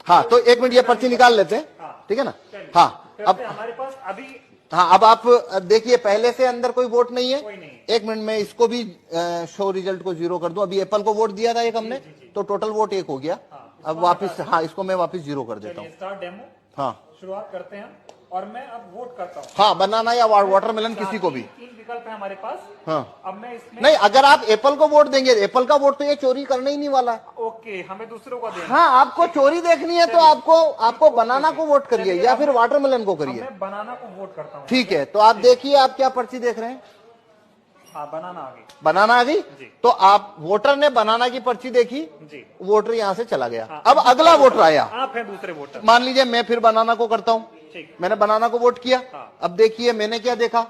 हाँ, तो एक मिनट ये पर्ची निकाल लेते हैं, ठीक है ना। हाँ, अब हमारे पास अभी, हाँ, अब आप देखिए पहले से अंदर कोई वोट नहीं है। कोई नहीं। एक मिनट में इसको भी शो रिजल्ट को 0 कर दूं। अभी एप्पल को वोट दिया था एक हमने, तो टोटल वोट 1 हो गया। अब वापस, हाँ, इसको मैं वापस 0 कर देता हूँ। स्टार्ट डेमो, हाँ शुरुआत करते हैं और मैं अब वोट करता हूँ। हाँ, बनाना या वाटरमेलन किसी को भी। 3 विकल्प है हमारे पास। हाँ, अब मैं इसमें, नहीं, अगर आप एप्पल को वोट देंगे, एप्पल का वोट तो ये चोरी करने ही नहीं वाला है। ओके, हमें दूसरों का देना। हाँ, आपको चोरी देखनी है तो आपको बनाना को वोट करिए या फिर वाटरमेलन को करिए। मैं बनाना को वोट करता हूँ। ठीक है, तो आप देखिए आप क्या पर्ची देख रहे हैं। हाँ, बनाना आ गई। बनाना आ गई। जी। तो आप वोटर ने बनाना की पर्ची देखी जी, वोटर यहां से चला गया। हाँ, अब अगला वोटर आया। आप हैं दूसरे वोटर। मान लीजिए मैं फिर बनाना को करता हूं। ठीक, मैंने बनाना को वोट किया। हाँ। अब देखिए मैंने क्या देखा,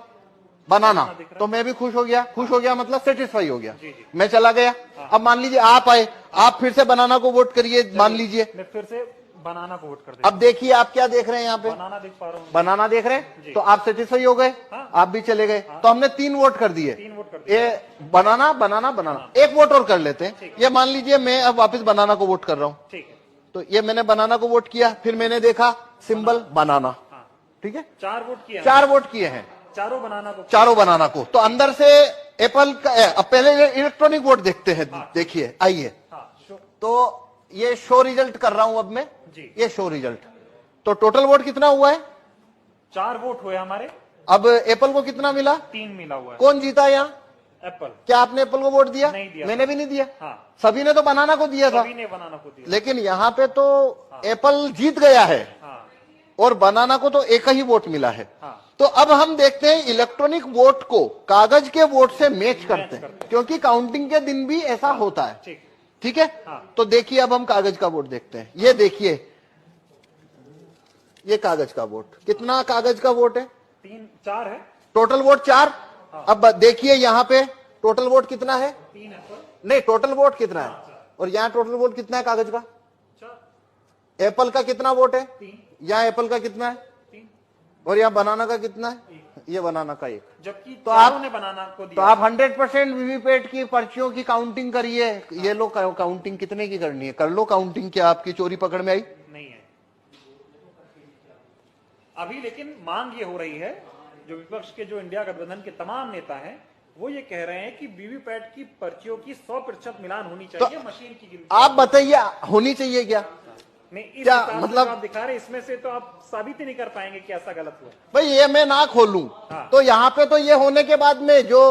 बनाना, दिख रहा है। तो मैं भी खुश हो गया। खुश हो गया मतलब सेटिस्फाई हो गया। जी, जी। मैं चला गया। अब मान लीजिए आप आए, आप फिर से बनाना को वोट करिए, मान लीजिए। मैं फिर से बनाना को वोट कर देता अब देखिए आप क्या देख रहे हैं यहाँ पे, हूँ। बनाना देख पा रहा हूँ। बनाना देख रहे हैं, जी। तो आप सेटिस्फाई हो गए। हाँ। आप भी चले गए। तो हमने 3 वोट कर दिए। 3 वोट कर दिए। ये बनाना बनाना बनाना, एक वोट और कर लेते हैं। ये मान लीजिए मैं अब वापस बनाना को वोट कर रहा हूं। ठीक है, तो ये मैंने बनाना को वोट किया, फिर मैंने देखा सिंबल बनाना। हाँ। ठीक है, 4 वोट किए हैं। 4 वोट किए हैं, चारों बनाना को। चारों बनाना को। तो अंदर से एप्पल का, अब पहले इलेक्ट्रॉनिक वोट देखते हैं। देखिए आइए, हाँ, तो ये शो रिजल्ट कर रहा हूं अब मैं। जी। ये शो रिजल्ट, तो टोटल वोट कितना हुआ है। 4 वोट हुए हमारे। अब एप्पल को कितना मिला, 3 मिला हुआ है। कौन जीता यहाँ। एप्पल। क्या आपने एप्पल को वोट दिया। नहीं दिया। मैंने भी नहीं दिया। हाँ, सभी ने तो बनाना को दिया था। सभी ने बनाना को दिया। लेकिन यहाँ पे तो एप्पल जीत गया है हाँ, और बनाना को तो एक ही वोट मिला है। हाँ। तो अब हम देखते हैं इलेक्ट्रॉनिक वोट को कागज के वोट से मैच करते हैं, क्योंकि काउंटिंग के दिन भी ऐसा होता है। ठीक। ठीक है, हाँ। तो देखिए अब हम कागज का वोट देखते हैं। ये देखिए, ये कागज का वोट, कितना कागज का वोट है। 4 है। Total vote 4। अब देखिए यहाँ पे टोटल वोट कितना है। 3 एप्पल। नहीं, टोटल वोट कितना है, और यहाँ टोटल वोट कितना है कागज का। 4। एप्पल का कितना वोट है, 3। यहाँ एप्पल का कितना है, 3। और यहाँ बनाना का कितना है, ये बनाना का 1। जबकि तो चारों आप- ने बनाना को तो दिया। आप 100% वीवीपैट की पर्चियों की काउंटिंग करिए। ये लो, काउंटिंग कितने की करनी है, कर लो काउंटिंग। क्या आपकी चोरी पकड़ में आई। नहीं है अभी, लेकिन मांग ये हो रही है, जो विपक्ष के, जो इंडिया गठबंधन के तमाम नेता हैं, वो ये कह रहे हैं कि वीवीपैट की पर्चियों की 100% मिलान होनी चाहिए मशीन की गिनती। आप बताइए होनी चाहिए क्या। नहीं, इस क्या हिसाब से मतलब- जो आप दिखा रहे हैं, इसमें से तो आप साबित ही नहीं कर पाएंगे कि ऐसा गलत हुआ। भाई ये मैं ना खोलूं हाँ। तो यहाँ पे तो ये होने के बाद में जो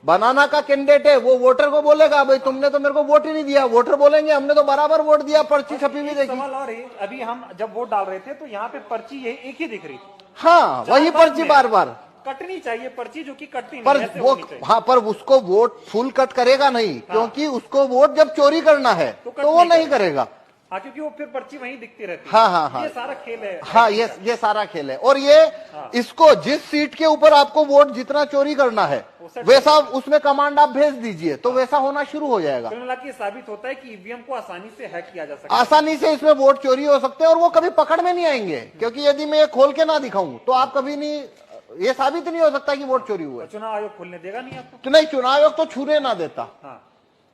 बनाना का कैंडिडेट है वो वोटर को बोलेगा भाई तुमने तो मेरे को वोट ही नहीं दिया। वोटर बोलेंगे हमने तो बराबर वोट दिया, पर्ची छपी हुई एक देखी। सवाल और है, अभी हम जब वोट डाल रहे थे तो यहाँ पे पर्ची ये एक ही दिख रही थी। हाँ, वही पर्ची बार बार कटनी चाहिए पर्ची, जो कि कटती पर नहीं, ऐसे वो, होनी चाहिए। हाँ, पर उसको वोट फुल कट करेगा नहीं, क्योंकि उसको वोट जब चोरी करना है तो कट तो वो नहीं नहीं करेगा। हाँ, क्योंकि वो फिर पर्ची वहीं दिखती रहती है। हाँ, हाँ, हाँ। ये सारा खेल है। हाँ, ये सारा खेल है। और ये इसको जिस सीट के ऊपर आपको वोट जितना चोरी करना है वैसा उसमें कमांड आप भेज दीजिए तो वैसा होना शुरू हो जाएगा। कुल मिला के साबित होता है कि ईवीएम को आसानी से हैक किया जा सकता है। आसानी से इसमें वोट चोरी हो सकते हैं और वो कभी पकड़ में नहीं आएंगे, क्योंकि यदि मैं ये खोल के ना दिखाऊं तो आप कभी नहीं, ये साबित नहीं हो सकता कि वोट चोरी हुआ है। चुनाव आयोग खोलने देगा नहीं आपको। तो नहीं, चुनाव आयोग तो छूने ना देता। हाँ,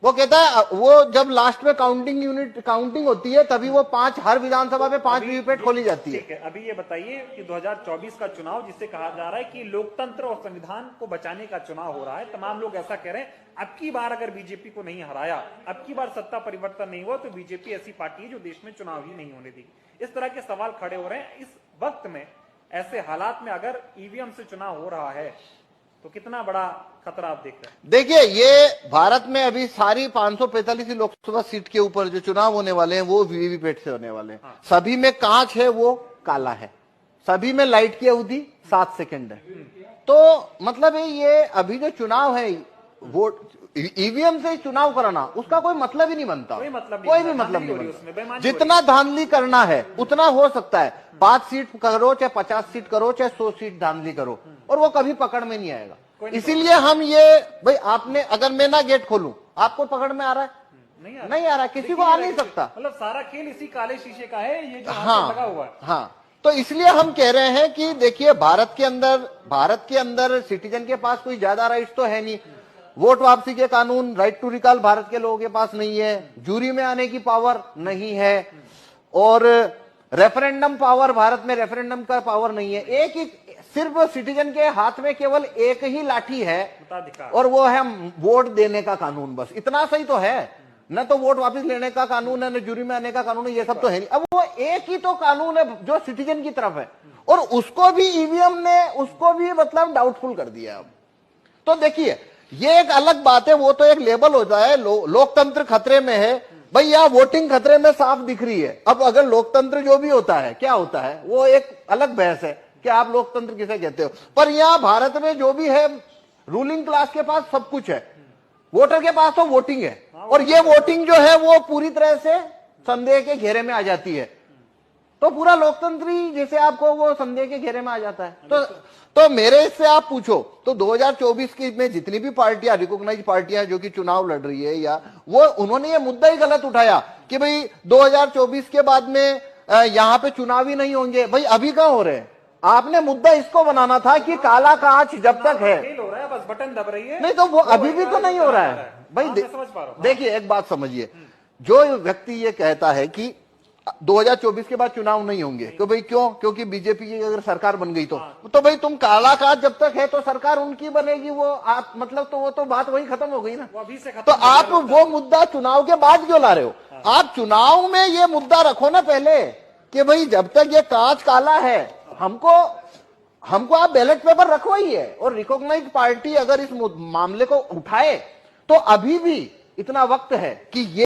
वो कहता है, वो जब लास्ट में काउंटिंग होती है तभी वो 5 हर विधानसभा में 5 वीवीपैट खोली जाती है। ठीक है। अभी ये बताइए कि 2024 का चुनाव, जिसे कहा जा रहा है कि लोकतंत्र और संविधान को बचाने का चुनाव हो रहा है, तमाम लोग ऐसा कह रहे हैं, अब की बार अगर बीजेपी को नहीं हराया, अब की बार सत्ता परिवर्तन नहीं हुआ, तो बीजेपी ऐसी पार्टी है जो देश में चुनाव ही नहीं होने देगी। इस तरह के सवाल खड़े हो रहे हैं। इस वक्त में, ऐसे हालात में अगर ईवीएम से चुनाव हो रहा है तो कितना बड़ा खतरा आप देख रहे हैं। देखिए, ये भारत में अभी सारी 545 लोकसभा सीट के ऊपर जो चुनाव होने वाले हैं वो वीवीपैट से होने वाले हैं। हाँ। सभी में कांच है, वो काला है। सभी में लाइट की अवधि 7 सेकंड है। तो मतलब ये अभी जो चुनाव है, वोट ईवीएम से चुनाव कराना, उसका कोई मतलब ही नहीं बनता। कोई मतलब नहीं, कोई भी बेईमानी मतलब हो नहीं रही है बनता। उसमें, बेईमानी जितना धांधली करना है उतना हो सकता है। 5 सीट करो चाहे 50 सीट करो चाहे 100 सीट धांधली करो, और वो कभी पकड़ में नहीं आएगा। इसीलिए हम ये, भाई आपने, अगर मैं ना गेट खोलूं आपको पकड़ में आ रहा है, नहीं आ रहा, किसी को आ नहीं सकता। मतलब सारा खेल इसी काले शीशे का है, ये जो हाँ, लगा हुआ है। हाँ, तो इसलिए हम कह रहे हैं कि देखिए, भारत के अंदर सिटीजन के पास कोई ज्यादा राइट्स तो है नहीं। वोट वापसी के कानून, राइट टू रिकॉल भारत के लोगों के पास नहीं है। जूरी में आने की पावर नहीं है। और रेफरेंडम पावर, भारत में रेफरेंडम का पावर नहीं है। एक ही सिर्फ सिटीजन के हाथ में केवल एक ही लाठी है मताधिकार। और वो है वोट देने का कानून। बस इतना सही तो है, न तो वोट वापस लेने का कानून है, न जुरी में आने का कानून है, ये सब तो है नहीं। अब वो एक ही तो कानून है जो सिटीजन की तरफ है, और उसको भी ईवीएम ने उसको भी मतलब डाउटफुल कर दिया। अब तो देखिए ये एक अलग बात है, वो तो एक लेबल होता है लोकतंत्र खतरे में है। भाई यहाँ वोटिंग खतरे में साफ दिख रही है। अब अगर लोकतंत्र जो भी होता है क्या होता है वो एक अलग बहस है कि आप लोकतंत्र किसे कहते हो। पर यहाँ भारत में जो भी है, रूलिंग क्लास के पास सब कुछ है, वोटर के पास तो वोटिंग है, और ये वोटिंग जो है वो पूरी तरह से संदेह के घेरे में आ जाती है। तो पूरा लोकतंत्र ही जैसे आपको वो संदेह के घेरे में आ जाता है। तो मेरे से आप पूछो तो 2024 की में जितनी भी पार्टियां, रिकॉग्नाइज पार्टियां जो कि चुनाव लड़ रही है, या वो उन्होंने ये मुद्दा ही गलत उठाया कि भाई 2024 के बाद में यहाँ पे चुनाव ही नहीं होंगे। भाई अभी कहाँ हो रहे हैं? आपने मुद्दा इसको बनाना था कि काला कांच जब तक है, फेल हो रहा है, बस बटन दब रही है। नहीं तो वो अभी भी तो नहीं हो रहा है भाई। समझ पा रहा हूं। देखिए एक बात समझिए, जो व्यक्ति ये कहता है कि 2024 के बाद चुनाव नहीं होंगे, तो भाई क्यों? क्योंकि बीजेपी की अगर सरकार बन गई तो भाई तुम काला कांच जब तक है तो सरकार उनकी बनेगी, वो आप मतलब तो वो तो बात वही खत्म हो गई ना। वो अभी से खत्म तो हो आप गया। वो मुद्दा चुनाव के बाद क्यों ला रहे हो? आप चुनाव में ये मुद्दा रखो ना पहले कि भाई जब तक ये कांच काला है, हमको आप बैलेट पेपर रखवाई है। और रिकॉग्नाइज्ड पार्टी अगर इस मामले को उठाए तो अभी भी इतना वक्त है कि ये